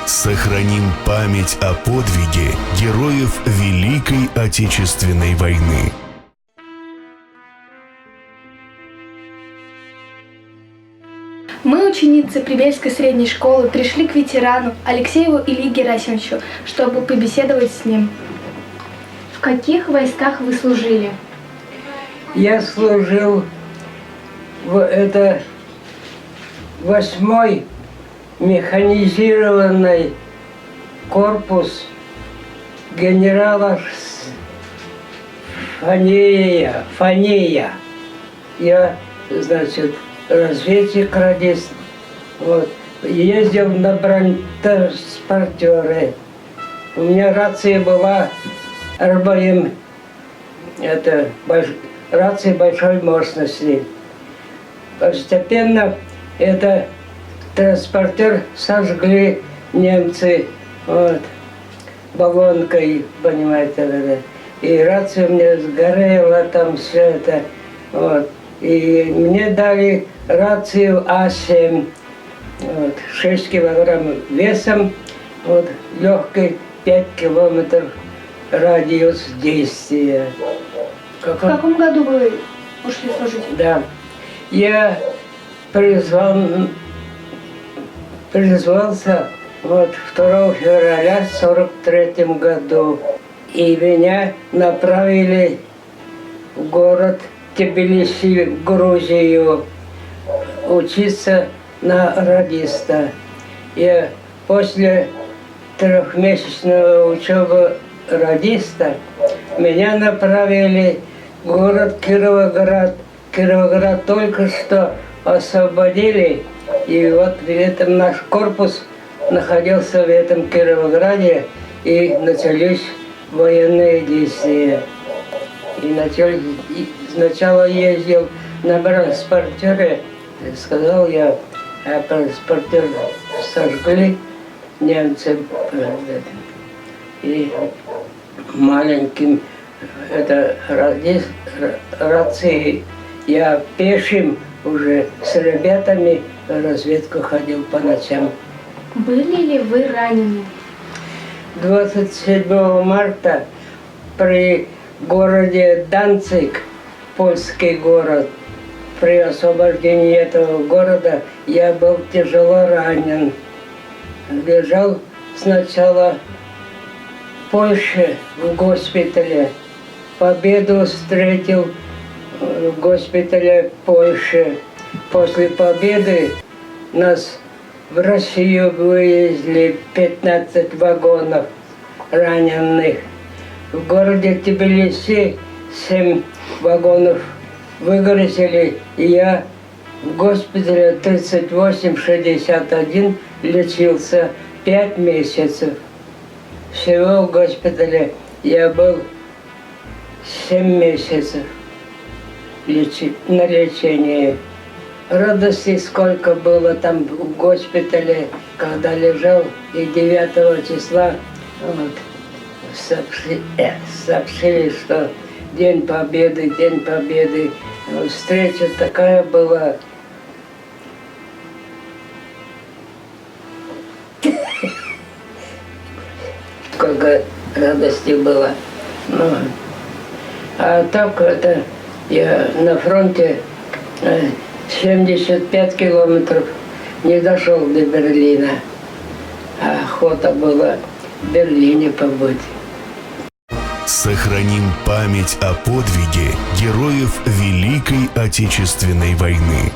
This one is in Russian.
Сохраним память о подвиге героев Великой Отечественной войны. Мы, ученицы Прибельской средней школы, пришли к ветерану Алексееву Илье Герасимовичу, чтобы побеседовать с ним. В каких войсках вы служили? Я служил в 8-й механизированный корпус генерала Фанея. Я, значит, разведчик, радист. Вот. Ездил на бронетранспортере. У меня рация была РБМ. Это рация большой мощности. Постепенно это транспортер сожгли немцы вот, баллонкой, понимаете, и рация у меня сгорела, там все это. Вот. И мне дали рацию А7, вот, 6 килограмм весом, вот, легкой, 5 километров радиус действия. В каком году вы ушли служить? Да. Я призвался вот 2 февраля 1943 году. И меня направили в город Тбилиси, в Грузию, учиться на радиста. И после 3-месячного учебы радиста меня направили в город Кировоград. Кировоград только что освободили, и вот в этом наш корпус находился в этом Кировограде, и начались военные действия. И сначала ездил на бронетранспортере, сказал я, а транспортер сожгли немцы. И маленьким рацией я пешим уже с ребятами в разведку ходил по ночам. Были ли вы ранены? 27 марта при городе Данциг, польский город, при освобождении этого города я был тяжело ранен. Лежал сначала в Польше, в госпитале. Победу встретил в госпитале Польши. После победы нас в Россию вывезли 15 вагонов раненых. В городе Тбилиси 7 вагонов выгрузили, и я в госпитале 3861 лечился 5 месяцев. Всего в госпитале я был 7 месяцев на лечении. Радости сколько было там в госпитале, когда лежал, и 9 числа вот, сообщили, что День Победы. Встреча такая была. Сколько радости было. Ну, а так это я на фронте 75 километров не дошел до Берлина. А охота была в Берлине побыть. Сохраним память о подвиге героев Великой Отечественной войны.